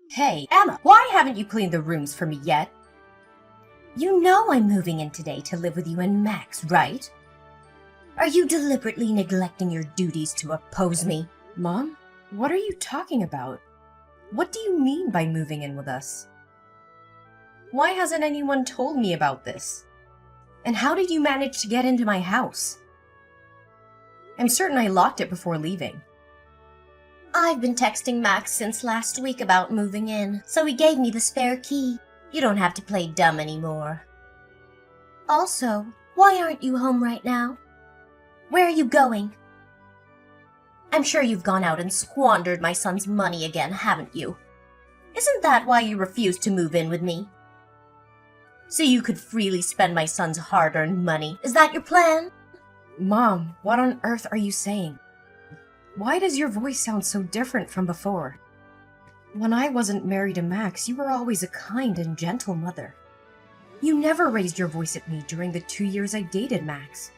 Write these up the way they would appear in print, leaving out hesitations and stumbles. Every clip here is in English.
Hey, Emma, why haven't you cleaned the rooms for me yet? You know I'm moving in today to live with you and Max, right? Are you deliberately neglecting your duties to oppose me? Mom, what are you talking about? What do you mean by moving in with us? Why hasn't anyone told me about this? And how did you manage to get into my house? I'm certain I locked it before leaving. I've been texting Max since last week about moving in, so he gave me the spare key. You don't have to play dumb anymore. Also, why aren't you home right now? Where are you going? I'm sure you've gone out and squandered my son's money again, haven't you? Isn't that why you refused to move in with me? So you could freely spend my son's hard-earned money. Is that your plan? Mom, what on earth are you saying? Why does your voice sound so different from before? When I wasn't married to Max, you were always a kind and gentle mother. You never raised your voice at me during the 2 years I dated Max.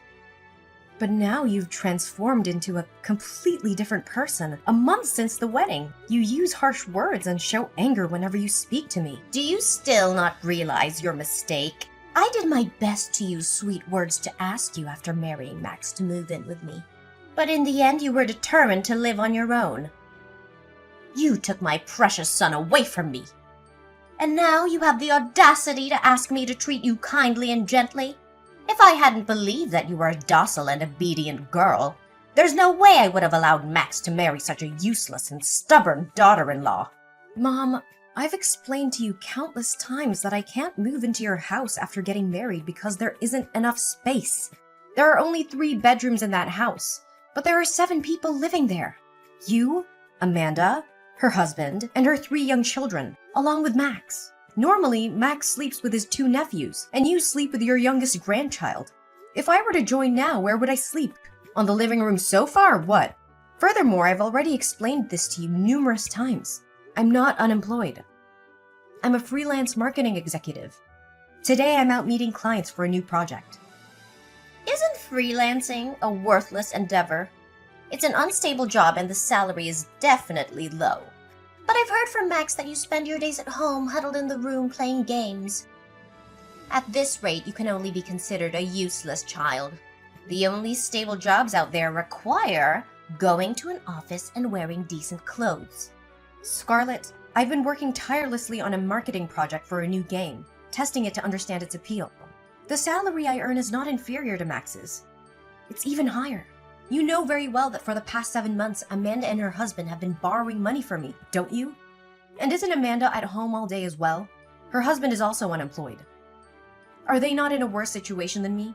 But now you've transformed into a completely different person. A month since the wedding, you use harsh words and show anger whenever you speak to me. Do you still not realize your mistake? I did my best to use sweet words to ask you after marrying Max to move in with me. But in the end, you were determined to live on your own. You took my precious son away from me. And now you have the audacity to ask me to treat you kindly and gently? If I hadn't believed that you were a docile and obedient girl, there's no way I would have allowed Max to marry such a useless and stubborn daughter-in-law. Mom, I've explained to you countless times that I can't move into your house after getting married because there isn't enough space. There are only 3 bedrooms in that house, but there are 7 people living there. You, Amanda, her husband, and her 3 young children, along with Max. Normally, Max sleeps with his 2 nephews, and you sleep with your youngest grandchild. If I were to join now, where would I sleep? On the living room sofa or what? Furthermore, I've already explained this to you numerous times. I'm not unemployed. I'm a freelance marketing executive. Today, I'm out meeting clients for a new project. Isn't freelancing a worthless endeavor? It's an unstable job and the salary is definitely low. But I've heard from Max that you spend your days at home huddled in the room playing games. At this rate, you can only be considered a useless child. The only stable jobs out there require going to an office and wearing decent clothes. Scarlett, I've been working tirelessly on a marketing project for a new game, testing it to understand its appeal. The salary I earn is not inferior to Max's. It's even higher. You know very well that for the past 7 months, Amanda and her husband have been borrowing money from me, don't you? And isn't Amanda at home all day as well? Her husband is also unemployed. Are they not in a worse situation than me?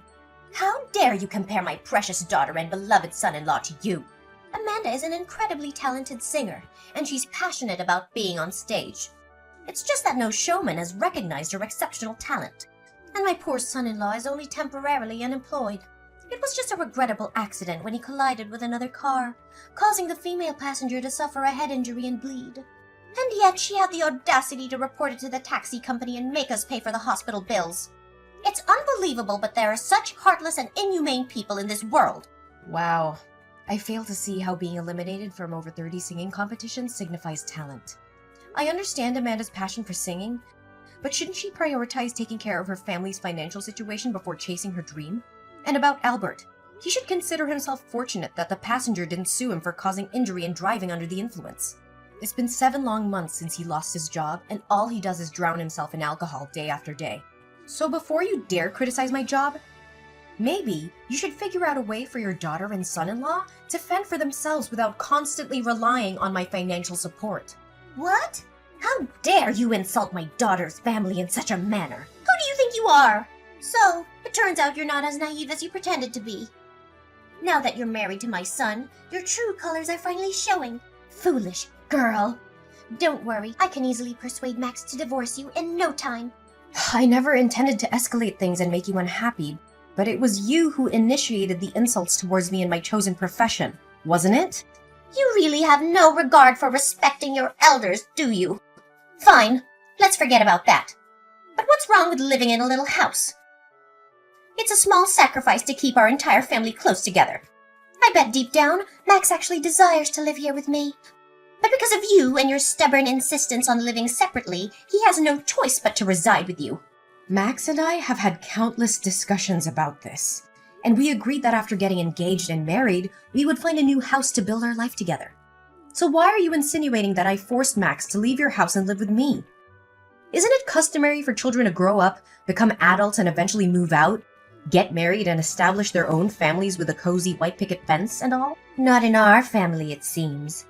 How dare you compare my precious daughter and beloved son-in-law to you? Amanda is an incredibly talented singer, and she's passionate about being on stage. It's just that no showman has recognized her exceptional talent. And my poor son-in-law is only temporarily unemployed. It was just a regrettable accident when he collided with another car, causing the female passenger to suffer a head injury and bleed. And yet she had the audacity to report it to the taxi company and make us pay for the hospital bills. It's unbelievable, but there are such heartless and inhumane people in this world. Wow. I fail to see how being eliminated from over 30 singing competitions signifies talent. I understand Amanda's passion for singing, but shouldn't she prioritize taking care of her family's financial situation before chasing her dream? And about Albert, he should consider himself fortunate that the passenger didn't sue him for causing injury and driving under the influence. It's been 7 long months since he lost his job, and all he does is drown himself in alcohol day after day. So before you dare criticize my job, maybe you should figure out a way for your daughter and son-in-law to fend for themselves without constantly relying on my financial support. What? How dare you insult my daughter's family in such a manner? Who do you think you are? So, it turns out you're not as naive as you pretended to be. Now that you're married to my son, your true colors are finally showing. Foolish girl. Don't worry, I can easily persuade Max to divorce you in no time. I never intended to escalate things and make you unhappy, but it was you who initiated the insults towards me in my chosen profession, wasn't it? You really have no regard for respecting your elders, do you? Fine, let's forget about that. But what's wrong with living in a little house? It's a small sacrifice to keep our entire family close together. I bet deep down, Max actually desires to live here with me. But because of you and your stubborn insistence on living separately, he has no choice but to reside with you. Max and I have had countless discussions about this, and we agreed that after getting engaged and married, we would find a new house to build our life together. So why are you insinuating that I forced Max to leave your house and live with me? Isn't it customary for children to grow up, become adults, and eventually move out, get married, and establish their own families with a cozy white picket fence and all? Not in our family, it seems.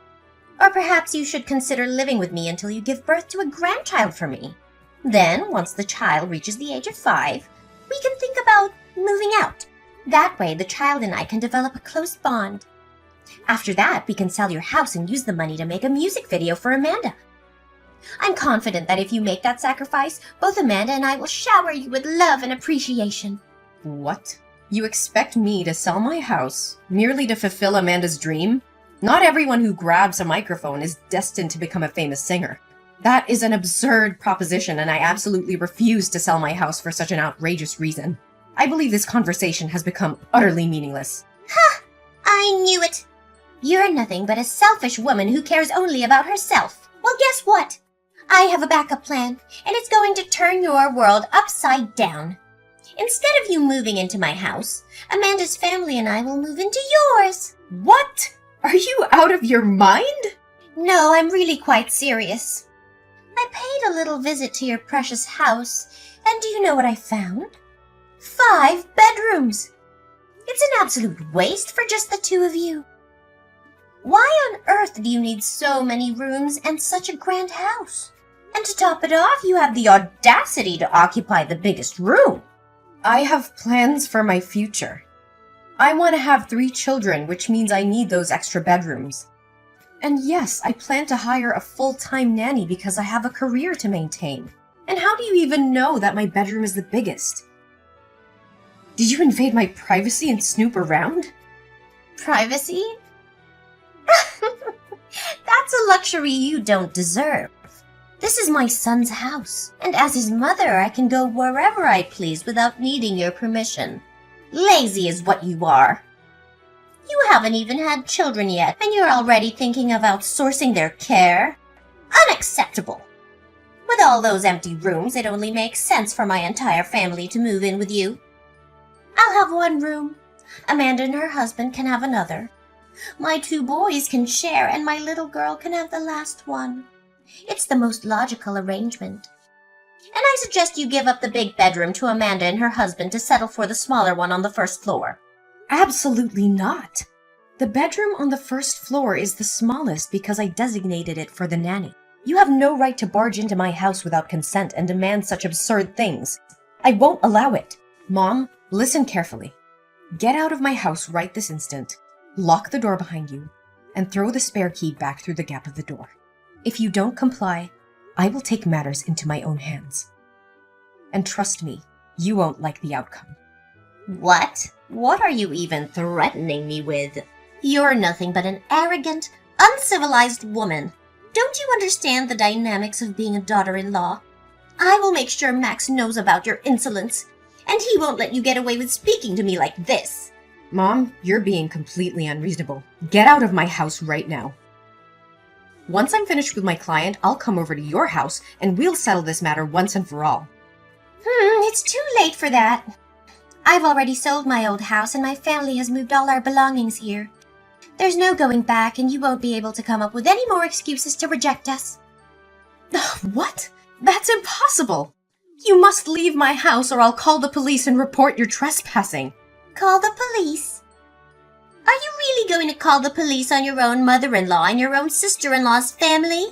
Or perhaps you should consider living with me until you give birth to a grandchild for me. Then, once the child reaches the age of 5, we can think about moving out. That way, the child and I can develop a close bond. After that, we can sell your house and use the money to make a music video for Amanda. I'm confident that if you make that sacrifice, both Amanda and I will shower you with love and appreciation. What? You expect me to sell my house merely to fulfill Amanda's dream? Not everyone who grabs a microphone is destined to become a famous singer. That is an absurd proposition, and I absolutely refuse to sell my house for such an outrageous reason. I believe this conversation has become utterly meaningless. Ha! I knew it! You're nothing but a selfish woman who cares only about herself. Well, guess what? I have a backup plan, and it's going to turn your world upside down. Instead of you moving into my house, Amanda's family and I will move into yours. What? Are you out of your mind? No, I'm really quite serious. I paid a little visit to your precious house, and do you know what I found? 5 bedrooms. It's an absolute waste for just the 2 of you. Why on earth do you need so many rooms and such a grand house? And to top it off, you have the audacity to occupy the biggest room. I have plans for my future. I want to have 3 children, which means I need those extra bedrooms. And yes, I plan to hire a full-time nanny because I have a career to maintain. And how do you even know that my bedroom is the biggest? Did you invade my privacy and snoop around? Privacy? That's a luxury you don't deserve. This is my son's house, and as his mother, I can go wherever I please without needing your permission. Lazy is what you are. You haven't even had children yet, and you're already thinking of outsourcing their care? Unacceptable! With all those empty rooms, it only makes sense for my entire family to move in with you. I'll have 1 room. Amanda and her husband can have another. My 2 boys can share, and my little girl can have the last one. It's the most logical arrangement. And I suggest you give up the big bedroom to Amanda and her husband to settle for the smaller one on the 1st floor. Absolutely not. The bedroom on the 1st floor is the smallest because I designated it for the nanny. You have no right to barge into my house without consent and demand such absurd things. I won't allow it. Mom, listen carefully. Get out of my house right this instant, lock the door behind you, and throw the spare key back through the gap of the door. If you don't comply, I will take matters into my own hands. And trust me, you won't like the outcome. What? What are you even threatening me with? You're nothing but an arrogant, uncivilized woman. Don't you understand the dynamics of being a daughter-in-law? I will make sure Max knows about your insolence, and he won't let you get away with speaking to me like this. Mom, you're being completely unreasonable. Get out of my house right now. Once I'm finished with my client, I'll come over to your house and we'll settle this matter once and for all. It's too late for that. I've already sold my old house and my family has moved all our belongings here. There's no going back, and you won't be able to come up with any more excuses to reject us. What? That's impossible! You must leave my house or I'll call the police and report your trespassing. Call the police? Are you really going to call the police on your own mother-in-law and your own sister-in-law's family?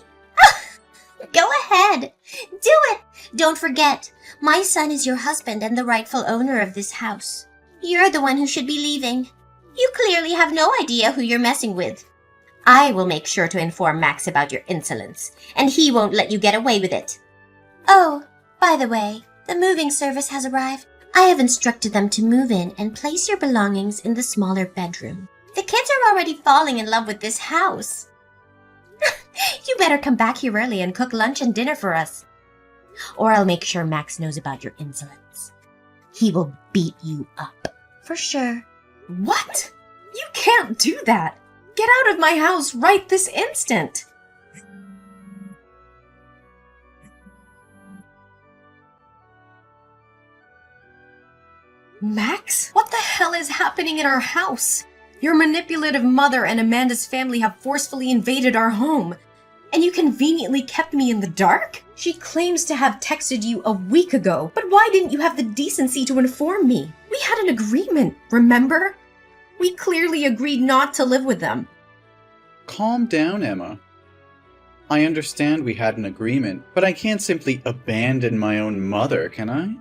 Go ahead. Do it. Don't forget, my son is your husband and the rightful owner of this house. You're the one who should be leaving. You clearly have no idea who you're messing with. I will make sure to inform Max about your insolence, and he won't let you get away with it. Oh, by the way, the moving service has arrived. I have instructed them to move in and place your belongings in the smaller bedroom. The kids are already falling in love with this house. You better come back here early and cook lunch and dinner for us. Or I'll make sure Max knows about your insolence. He will beat you up, for sure. What? You can't do that! Get out of my house right this instant! Max, what the hell is happening in our house? Your manipulative mother and Amanda's family have forcefully invaded our home, and you conveniently kept me in the dark? She claims to have texted you a week ago, but why didn't you have the decency to inform me? We had an agreement, remember? We clearly agreed not to live with them. Calm down, Emma. I understand we had an agreement, but I can't simply abandon my own mother, can I?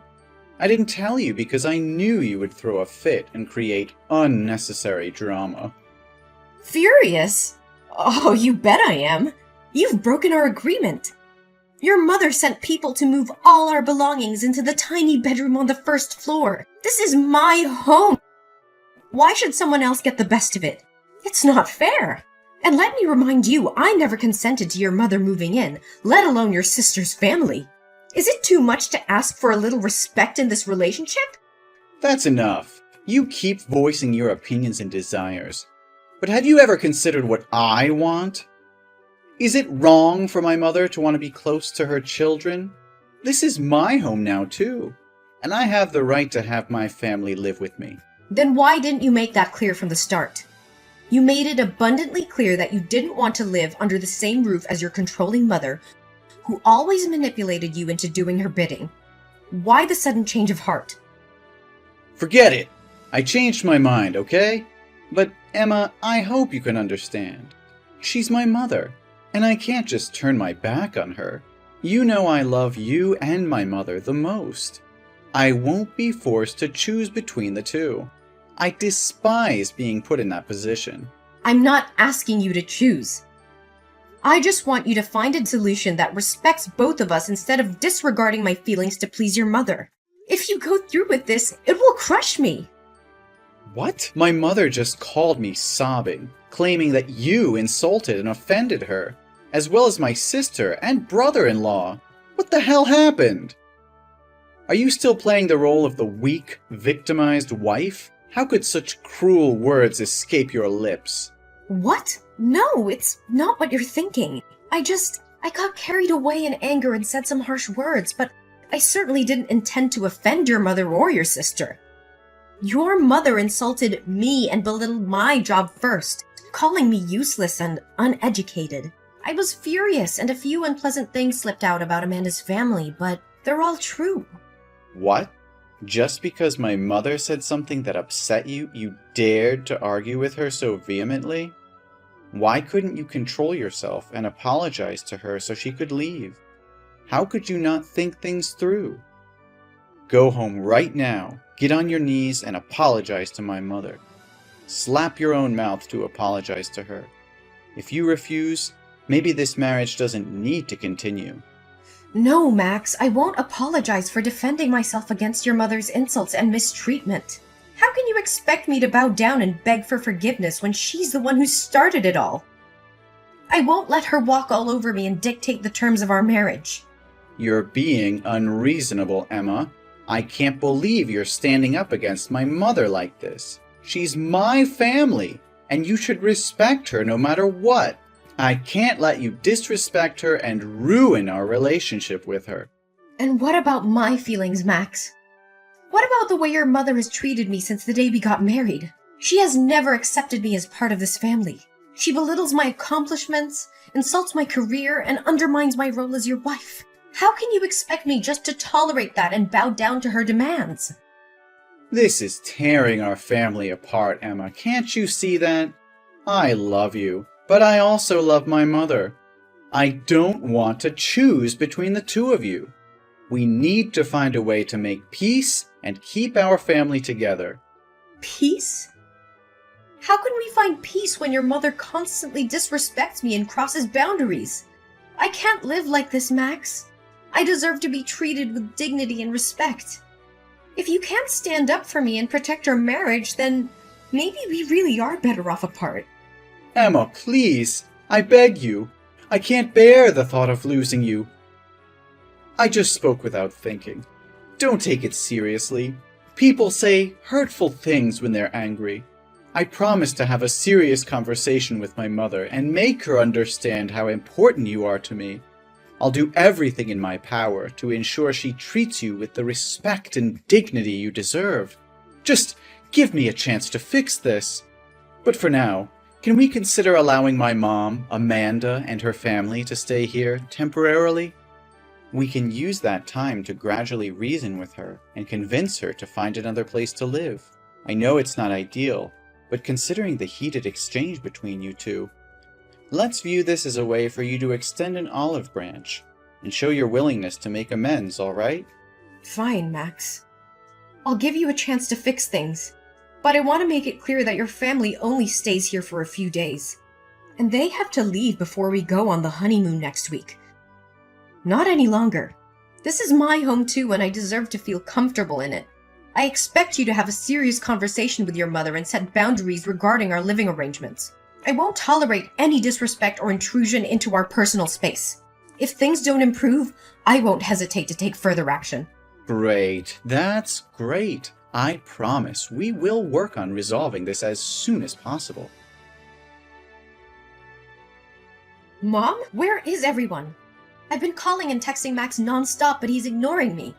I didn't tell you because I knew you would throw a fit and create unnecessary drama. Furious? Oh, you bet I am. You've broken our agreement. Your mother sent people to move all our belongings into the tiny bedroom on the first floor. This is my home. Why should someone else get the best of it? It's not fair. And let me remind you, I never consented to your mother moving in, let alone your sister's family. Is it too much to ask for a little respect in this relationship? That's enough. You keep voicing your opinions and desires. But have you ever considered what I want? Is it wrong for my mother to want to be close to her children? This is my home now, too. And I have the right to have my family live with me. Then why didn't you make that clear from the start? You made it abundantly clear that you didn't want to live under the same roof as your controlling mother, who always manipulated you into doing her bidding. Why the sudden change of heart? Forget it. I changed my mind, okay? But, Emma, I hope you can understand. She's my mother, and I can't just turn my back on her. You know I love you and my mother the most. I won't be forced to choose between the two. I despise being put in that position. I'm not asking you to choose. I just want you to find a solution that respects both of us instead of disregarding my feelings to please your mother. If you go through with this, it will crush me. What? My mother just called me sobbing, claiming that you insulted and offended her, as well as my sister and brother-in-law. What the hell happened? Are you still playing the role of the weak, victimized wife? How could such cruel words escape your lips? What? No, it's not what you're thinking. I got carried away in anger and said some harsh words, but I certainly didn't intend to offend your mother or your sister. Your mother insulted me and belittled my job first, calling me useless and uneducated. I was furious, and a few unpleasant things slipped out about Amanda's family, but they're all true. What? Just because my mother said something that upset you, you dared to argue with her so vehemently? Why couldn't you control yourself and apologize to her so she could leave? How could you not think things through? Go home right now, get on your knees and apologize to my mother. Slap your own mouth to apologize to her. If you refuse, maybe this marriage doesn't need to continue. No, Max, I won't apologize for defending myself against your mother's insults and mistreatment. How can you expect me to bow down and beg for forgiveness when she's the one who started it all? I won't let her walk all over me and dictate the terms of our marriage. You're being unreasonable, Emma. I can't believe you're standing up against my mother like this. She's my family, and you should respect her no matter what. I can't let you disrespect her and ruin our relationship with her. And what about my feelings, Max? What about the way your mother has treated me since the day we got married? She has never accepted me as part of this family. She belittles my accomplishments, insults my career, and undermines my role as your wife. How can you expect me just to tolerate that and bow down to her demands? This is tearing our family apart, Emma. Can't you see that? I love you, but I also love my mother. I don't want to choose between the two of you. We need to find a way to make peace and keep our family together. Peace? How can we find peace when your mother constantly disrespects me and crosses boundaries? I can't live like this, Max. I deserve to be treated with dignity and respect. If you can't stand up for me and protect our marriage, then maybe we really are better off apart. Emma, please, I beg you. I can't bear the thought of losing you. I just spoke without thinking. Don't take it seriously. People say hurtful things when they're angry. I promise to have a serious conversation with my mother and make her understand how important you are to me. I'll do everything in my power to ensure she treats you with the respect and dignity you deserve. Just give me a chance to fix this. But for now, can we consider allowing my mom, Amanda, and her family to stay here temporarily? We can use that time to gradually reason with her and convince her to find another place to live. I know it's not ideal, but considering the heated exchange between you two, let's view this as a way for you to extend an olive branch and show your willingness to make amends, all right? Fine, Max. I'll give you a chance to fix things, but I want to make it clear that your family only stays here for a few days, and they have to leave before we go on the honeymoon next week. Not any longer. This is my home too, and I deserve to feel comfortable in it. I expect you to have a serious conversation with your mother and set boundaries regarding our living arrangements. I won't tolerate any disrespect or intrusion into our personal space. If things don't improve, I won't hesitate to take further action. Great. That's great. I promise we will work on resolving this as soon as possible. Mom, where is everyone? I've been calling and texting Max non-stop, but he's ignoring me.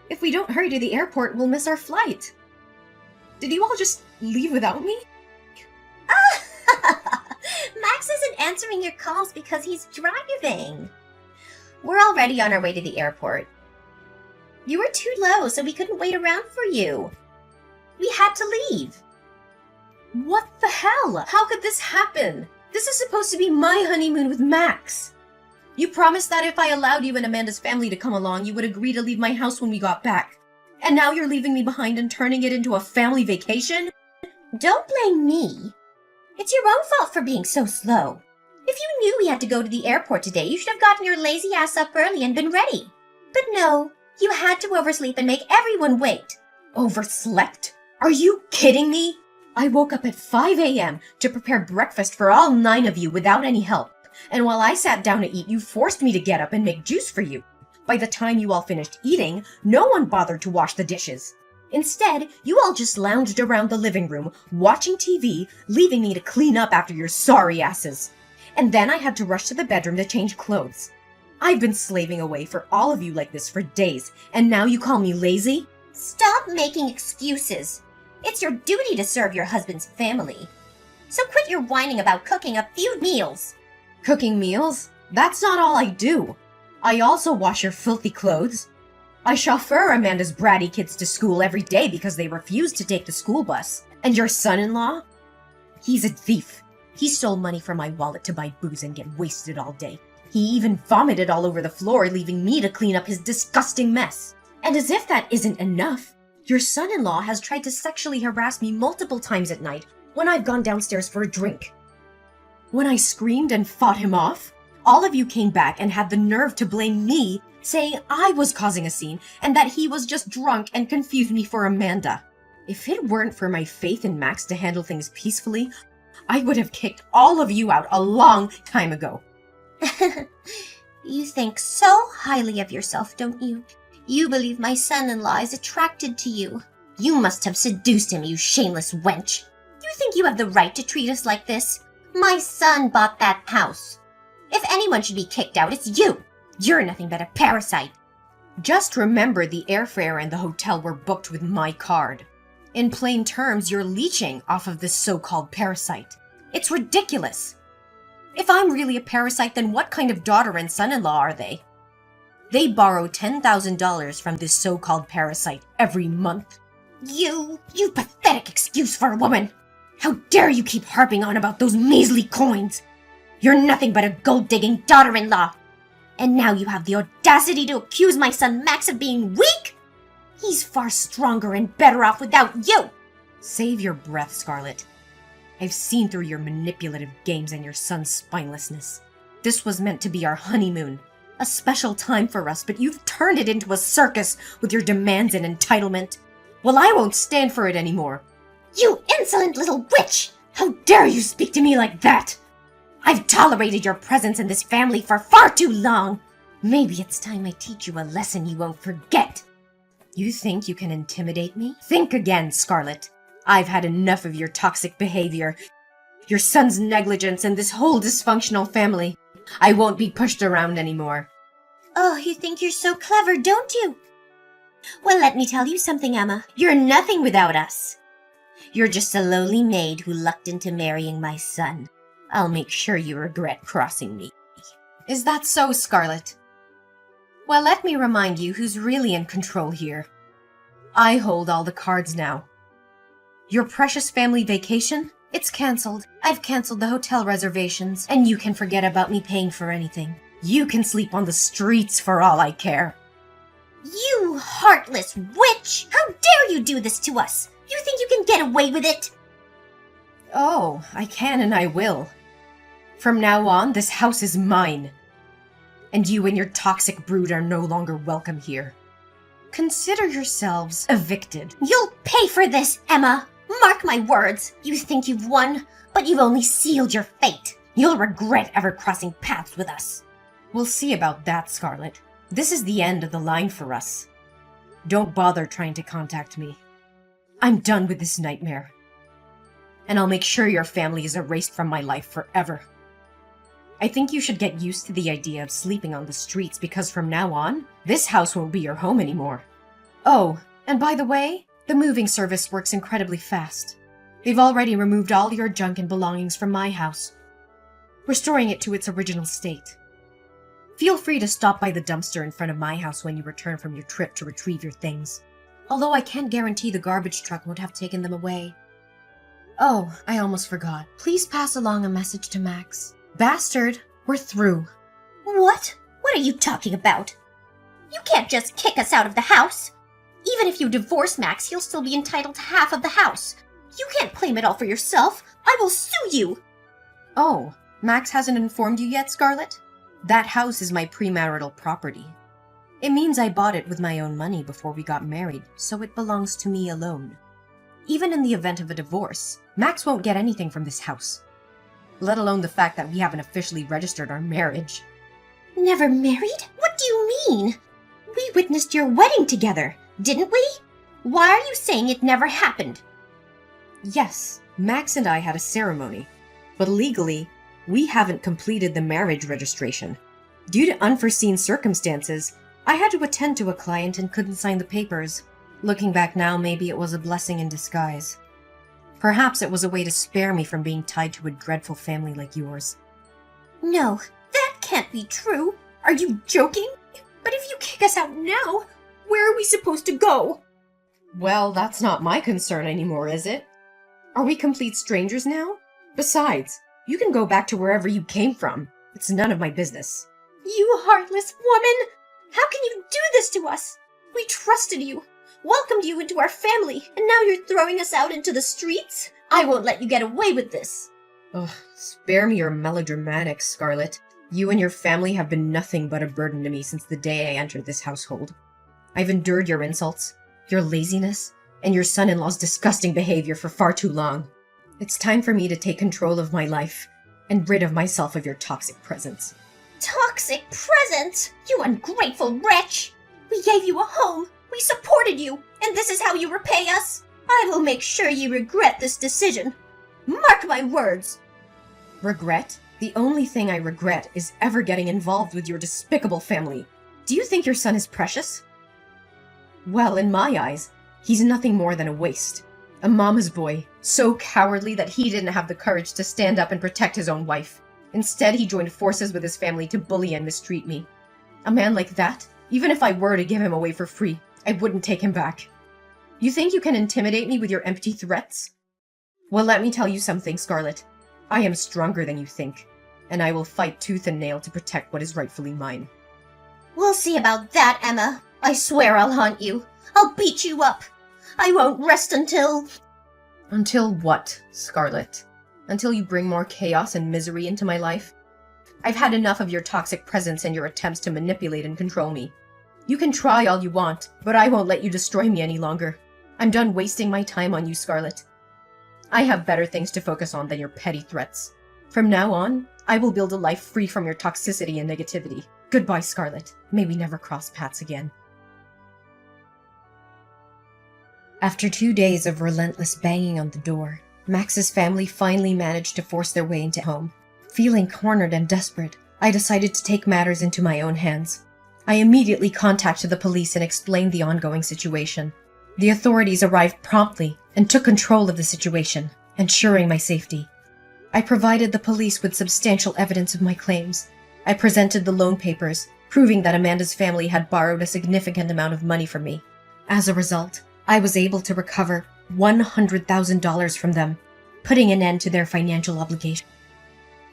If we don't hurry to the airport, we'll miss our flight. Did you all just leave without me? Max isn't answering your calls because he's driving. We're already on our way to the airport. You were too low, so we couldn't wait around for you. We had to leave. What the hell? How could this happen? This is supposed to be my honeymoon with Max. You promised that if I allowed you and Amanda's family to come along, you would agree to leave my house when we got back. And now you're leaving me behind and turning it into a family vacation? Don't blame me. It's your own fault for being so slow. If you knew we had to go to the airport today, you should have gotten your lazy ass up early and been ready. But no, you had to oversleep and make everyone wait. Overslept? Are you kidding me? I woke up at 5 a.m. to prepare breakfast for all 9 of you without any help. And while I sat down to eat, you forced me to get up and make juice for you. By the time you all finished eating, no one bothered to wash the dishes. Instead, you all just lounged around the living room, watching TV, leaving me to clean up after your sorry asses. And then I had to rush to the bedroom to change clothes. I've been slaving away for all of you like this for days, and now you call me lazy? Stop making excuses. It's your duty to serve your husband's family. So quit your whining about cooking a few meals. Cooking meals? That's not all I do. I also wash your filthy clothes. I chauffeur Amanda's bratty kids to school every day because they refuse to take the school bus. And your son-in-law? He's a thief. He stole money from my wallet to buy booze and get wasted all day. He even vomited all over the floor, leaving me to clean up his disgusting mess. And as if that isn't enough, your son-in-law has tried to sexually harass me multiple times at night when I've gone downstairs for a drink. When I screamed and fought him off, all of you came back and had the nerve to blame me, saying I was causing a scene and that he was just drunk and confused me for Amanda. If it weren't for my faith in Max to handle things peacefully, I would have kicked all of you out a long time ago. You think so highly of yourself, don't you? You believe my son-in-law is attracted to you. You must have seduced him, you shameless wench. You think you have the right to treat us like this? My son bought that house. If anyone should be kicked out, it's you. You're nothing but a parasite. Just remember the airfare and the hotel were booked with my card. In plain terms, you're leeching off of this so-called parasite. It's ridiculous. If I'm really a parasite, then what kind of daughter and son-in-law are they? They borrow $10,000 from this so-called parasite every month. You pathetic excuse for a woman. How dare you keep harping on about those measly coins? You're nothing but a gold-digging daughter-in-law. And now you have the audacity to accuse my son Max of being weak? He's far stronger and better off without you. Save your breath, Scarlet. I've seen through your manipulative games and your son's spinelessness. This was meant to be our honeymoon, a special time for us, but you've turned it into a circus with your demands and entitlement. Well, I won't stand for it anymore. You insolent little witch! How dare you speak to me like that? I've tolerated your presence in this family for far too long. Maybe it's time I teach you a lesson you won't forget. You think you can intimidate me? Think again, Scarlet. I've had enough of your toxic behavior, your son's negligence, and this whole dysfunctional family. I won't be pushed around anymore. Oh, you think you're so clever, don't you? Well, let me tell you something, Emma. You're nothing without us. You're just a lowly maid who lucked into marrying my son. I'll make sure you regret crossing me. Is that so, Scarlet? Well, let me remind you who's really in control here. I hold all the cards now. Your precious family vacation? It's cancelled. I've cancelled the hotel reservations, and you can forget about me paying for anything. You can sleep on the streets for all I care. You heartless witch! How dare you do this to us? You think you can get away with it? Oh, I can and I will. From now on, this house is mine. And you and your toxic brood are no longer welcome here. Consider yourselves evicted. You'll pay for this, Emma! Mark my words! You think you've won, but you've only sealed your fate. You'll regret ever crossing paths with us. We'll see about that, Scarlet. This is the end of the line for us. Don't bother trying to contact me. I'm done with this nightmare. And I'll make sure your family is erased from my life forever. I think you should get used to the idea of sleeping on the streets because from now on, this house won't be your home anymore. Oh, and by the way, the moving service works incredibly fast. They've already removed all your junk and belongings from my house, restoring it to its original state. Feel free to stop by the dumpster in front of my house when you return from your trip to retrieve your things. Although I can't guarantee the garbage truck won't have taken them away. Oh, I almost forgot. Please pass along a message to Max. Bastard, we're through. What? What are you talking about? You can't just kick us out of the house. Even if you divorce Max, he'll still be entitled to half of the house. You can't claim it all for yourself. I will sue you. Oh, Max hasn't informed you yet, Scarlet? That house is my premarital property. It means I bought it with my own money before we got married, so it belongs to me alone. Even in the event of a divorce, Max won't get anything from this house. Let alone the fact that we haven't officially registered our marriage. Never married? What do you mean? We witnessed your wedding together, didn't we? Why are you saying it never happened? Yes, Max and I had a ceremony, but legally, we haven't completed the marriage registration. Due to unforeseen circumstances, I had to attend to a client and couldn't sign the papers. Looking back now, maybe it was a blessing in disguise. Perhaps it was a way to spare me from being tied to a dreadful family like yours. No, that can't be true. Are you joking? But if you kick us out now, where are we supposed to go? Well, that's not my concern anymore, is it? Are we complete strangers now? Besides, you can go back to wherever you came from. It's none of my business. You heartless woman! How can you do this to us? We trusted you, welcomed you into our family, and now you're throwing us out into the streets? I won't let you get away with this. Ugh, spare me your melodramatic, Scarlet. You and your family have been nothing but a burden to me since the day I entered this household. I've endured your insults, your laziness, and your son-in-law's disgusting behavior for far too long. It's time for me to take control of my life and rid of myself of your toxic presence. Toxic presence? You ungrateful wretch! We gave you a home, we supported you, and this is how you repay us? I will make sure you regret this decision. Mark my words! Regret? The only thing I regret is ever getting involved with your despicable family. Do you think your son is precious? Well, in my eyes, he's nothing more than a waste. A mama's boy, so cowardly that he didn't have the courage to stand up and protect his own wife. Instead, he joined forces with his family to bully and mistreat me. A man like that, even if I were to give him away for free, I wouldn't take him back. You think you can intimidate me with your empty threats? Well, let me tell you something, Scarlet. I am stronger than you think, and I will fight tooth and nail to protect what is rightfully mine. We'll see about that, Emma. I swear I'll haunt you. I'll beat you up. I won't rest until... Until what, Scarlet? Until you bring more chaos and misery into my life? I've had enough of your toxic presence and your attempts to manipulate and control me. You can try all you want, but I won't let you destroy me any longer. I'm done wasting my time on you, Scarlet. I have better things to focus on than your petty threats. From now on, I will build a life free from your toxicity and negativity. Goodbye, Scarlet. May we never cross paths again. After 2 days of relentless banging on the door, Max's family finally managed to force their way into home. Feeling cornered and desperate, I decided to take matters into my own hands. I immediately contacted the police and explained the ongoing situation. The authorities arrived promptly and took control of the situation, ensuring my safety. I provided the police with substantial evidence of my claims. I presented the loan papers, proving that Amanda's family had borrowed a significant amount of money from me. As a result, I was able to recover $100,000 from them, putting an end to their financial obligation.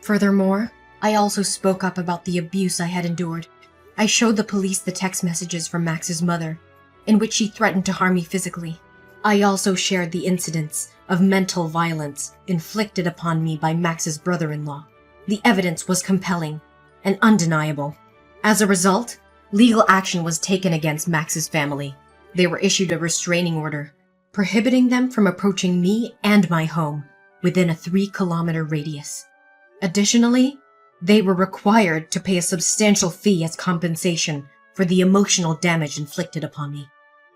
Furthermore, I also spoke up about the abuse I had endured. I showed the police the text messages from Max's mother, in which she threatened to harm me physically. I also shared the incidents of mental violence inflicted upon me by Max's brother-in-law. The evidence was compelling and undeniable. As a result, legal action was taken against Max's family. They were issued a restraining order, prohibiting them from approaching me and my home within a 3-kilometer radius. Additionally, they were required to pay a substantial fee as compensation for the emotional damage inflicted upon me.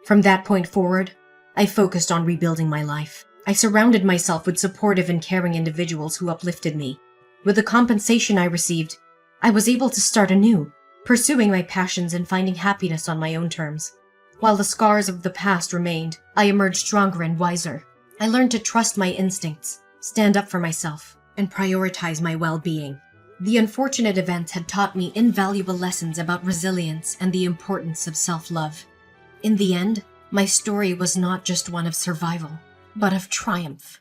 From that point forward, I focused on rebuilding my life. I surrounded myself with supportive and caring individuals who uplifted me. With the compensation I received, I was able to start anew, pursuing my passions and finding happiness on my own terms. While the scars of the past remained, I emerged stronger and wiser. I learned to trust my instincts, stand up for myself, and prioritize my well-being. The unfortunate events had taught me invaluable lessons about resilience and the importance of self-love. In the end, my story was not just one of survival, but of triumph.